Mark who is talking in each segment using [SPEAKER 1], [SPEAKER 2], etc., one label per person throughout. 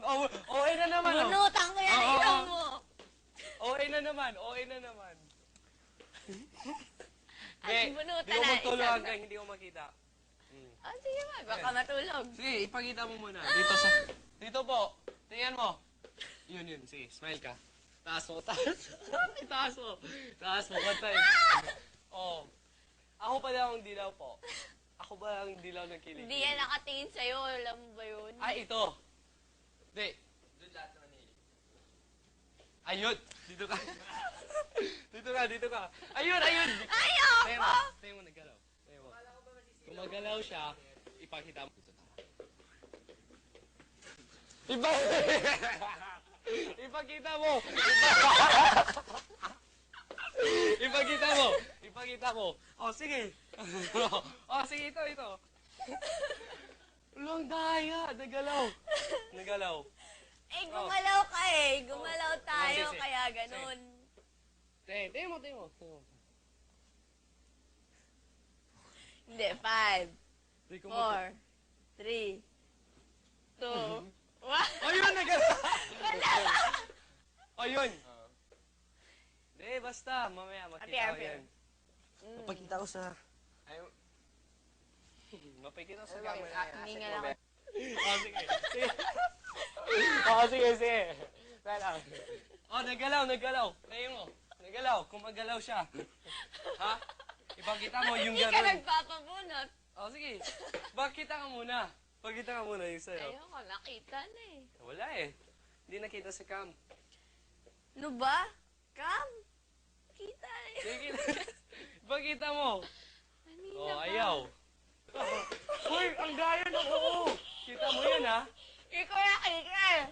[SPEAKER 1] Oh, okay na naman, oh.
[SPEAKER 2] Bunutan ko yan,
[SPEAKER 1] Oo,
[SPEAKER 2] ikaw
[SPEAKER 1] oo.
[SPEAKER 2] mo.
[SPEAKER 1] Okay na naman, okay na naman.
[SPEAKER 2] At bunutan
[SPEAKER 1] Hindi ko
[SPEAKER 2] na,
[SPEAKER 1] magtulog
[SPEAKER 2] isang
[SPEAKER 1] hanggang hindi ko makita.
[SPEAKER 2] Oh, sige ba, baka matulog.
[SPEAKER 1] Sige, ipakita mo muna. Dito po. Tingnan mo. Yun. Sige, smile ka. Taas mo. Taas mo. Taas mo. Patay. Oh. Ako pala ang dilaw po. Ako ba ang dilaw ng kilig?
[SPEAKER 2] Hindi yan nakatingin sa'yo, alam mo ba yun?
[SPEAKER 1] Ay, ito. Hindi. Doon lahat naman eh. Ayun. Dito ka. Dito ka. Ayun.
[SPEAKER 2] Ayoko!
[SPEAKER 1] Tingnan mo, naggalaw. Tingnan mo. Kung magalaw siya, ipakita mo. Dito tayo. Ipakita mo! Ipakita mo! Oh, sige! Oh, sige, ito. Long daya! Nagalaw.
[SPEAKER 2] Eh, gumalaw ka eh. Gumalaw tayo,
[SPEAKER 1] Sige.
[SPEAKER 2] kaya ganun.
[SPEAKER 1] Tingnan mo.
[SPEAKER 2] Hindi, 5, 4, 3, 2, 1.
[SPEAKER 1] Ayun, nagalaw! Ayun! Hindi, basta. Mamaya, makita ko yan. Mapakita ko sa... Mapakita ko sa camera.
[SPEAKER 2] Hindi nga lang.
[SPEAKER 1] Oh, sige. Sige. Tara. Oh, nagalaw. Tingnan mo. Nagalaw. Kung magalaw siya. Ha? Ipakita mo yung
[SPEAKER 2] Hindi ka
[SPEAKER 1] gano'n.
[SPEAKER 2] nagpapabunot.
[SPEAKER 1] Oh, sige. Pakita ka muna yung sa'yo.
[SPEAKER 2] Ayoko, nakita na eh.
[SPEAKER 1] Wala eh. Hindi nakita sa cam.
[SPEAKER 2] Ano ba? Cam? Kita eh.
[SPEAKER 1] Sige. Pakita mo.
[SPEAKER 2] Kanina
[SPEAKER 1] Oh,
[SPEAKER 2] pa.
[SPEAKER 1] ayaw. Uy, ang gaya ng oo. Kita mo yan, ha?
[SPEAKER 2] Ikaw nakita eh.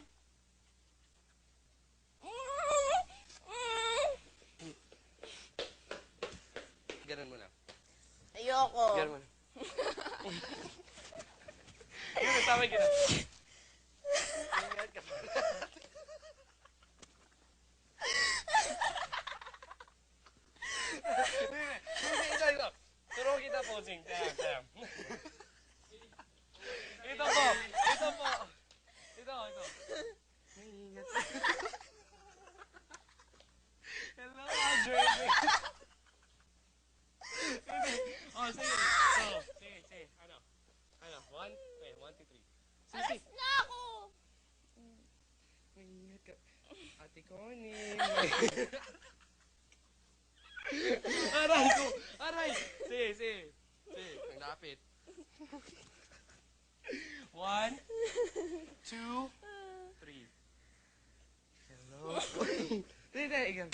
[SPEAKER 1] Ganun mo na.
[SPEAKER 2] Ayoko.
[SPEAKER 1] Ganun mo na. Yun, tama ka na. Ingat ka. Ito. Turo kita posing. Tara. Ito po. Ito. Ingat. Hello, Audrey. Oh, sige. Sige. Ano? 1, 2, 3.
[SPEAKER 2] Alas na ako.
[SPEAKER 1] Ingat ka. Ate Connie. Aray! Sige. Ang lapit. 1, 2, 3. Hello. Hindi. Igan.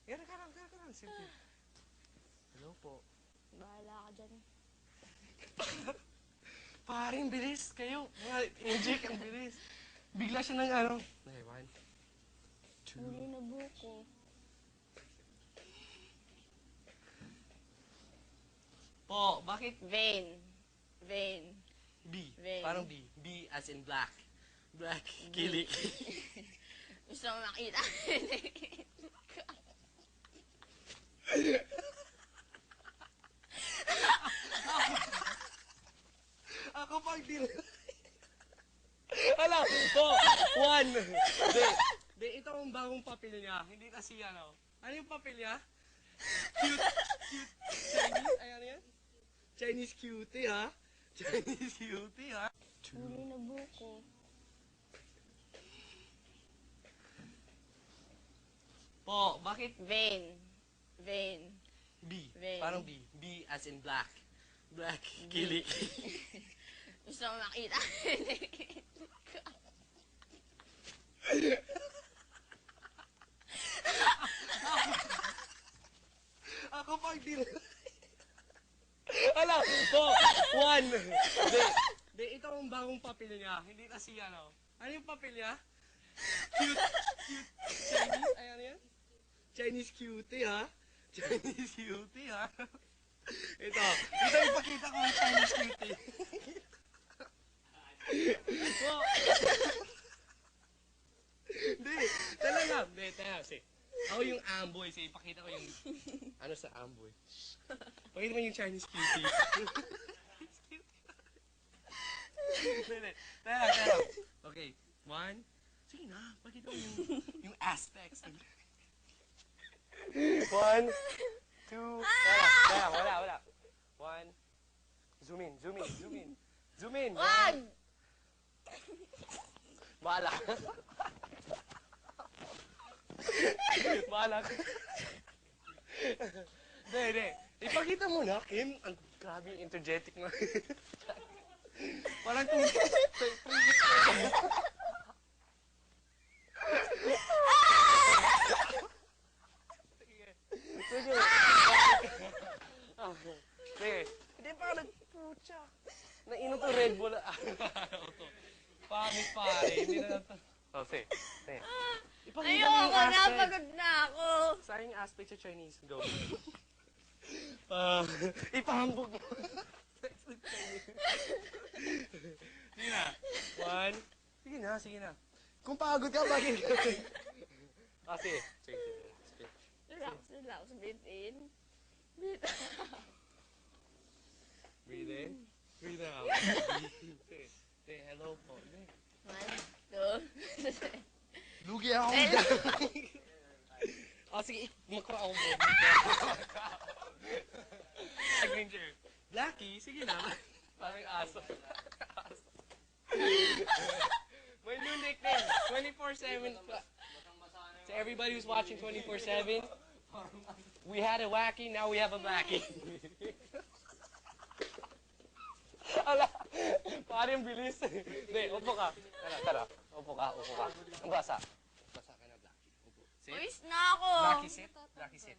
[SPEAKER 1] Ka lang. Simple. Hello po.
[SPEAKER 2] Bahala ka dyan.
[SPEAKER 1] Paring bilis kayo. Mga inject ang bilis. Bigla siya ng ano. 1, 2.
[SPEAKER 2] Hindi na buko.
[SPEAKER 1] Po, bakit
[SPEAKER 2] Vein.
[SPEAKER 1] B?
[SPEAKER 2] Vein.
[SPEAKER 1] Parang B. B as in black. Black. Kilik.
[SPEAKER 2] Gusto mo makita?
[SPEAKER 1] Ako pang deal. Hala, po, 1. Di, ito ang bagong papel niya. Hindi kasi ano. Ano yung papel niya? Cute Chinese, ay ano yan? Chinese cutie, ha?
[SPEAKER 2] Hindi na buko.
[SPEAKER 1] Po, bakit
[SPEAKER 2] Vein.
[SPEAKER 1] B?
[SPEAKER 2] Vein.
[SPEAKER 1] Parang B. B as in black. Black. Kilik.
[SPEAKER 2] Gusto mo makita?
[SPEAKER 1] Ako pang deal. Hala, po, 1. Di, ito ang bagong papel niya. Hindi kasi ano. Ano yung papel niya? Cute Chinese, ay ano yan? Chinese cutie, ha? Ito ipakita ko ang Chinese cutie. Po. Hindi, talaga. Hindi, tayo, ako yung amboy. Sige, ipakita ko yung ano sa amboy. Pakita mo yung Chinese cutie. Hindi. Tayo. Okay. One. Sige na, pakita mo yung aspects. One, two, wala. One. Zoom in. Zoom in.
[SPEAKER 2] Wag!
[SPEAKER 1] Bahala. Bahala ka. Hindi. Ipakita mo na, Kim. Ang grabe yung energetic mo. Parang kung... Sige. Sige. Hindi pa nagpucha. Nainom ko Red Bull. Pangit pare. Hindi na lang to. Oh, sige. Ipakita mo yung
[SPEAKER 2] Ayoko na,
[SPEAKER 1] aspect.
[SPEAKER 2] pagod na ako.
[SPEAKER 1] Saan yung aspect sa Chinese? Go. Ipahambog mo. Sige na. One. Sige na. Kung pagod ka, bakit ka? Sige.
[SPEAKER 2] Relax. Breathe in.
[SPEAKER 1] Breathe in. Breathe out. Say hello po.
[SPEAKER 2] 1, 2,
[SPEAKER 1] Lugi ako dyan. Sige. Makura ako mo. Green chair. Blackie, sige na. Parang aso. My new nickname, 24/7. To everybody who's watching 24/7, we had a wacky, now we have a blackie. Ala, parang bilis. Hindi, upo ka. Tara. Upo ka. Basa ka na, blackie. Upo. Sit.
[SPEAKER 2] Uwis na ako.
[SPEAKER 1] Blackie, sit.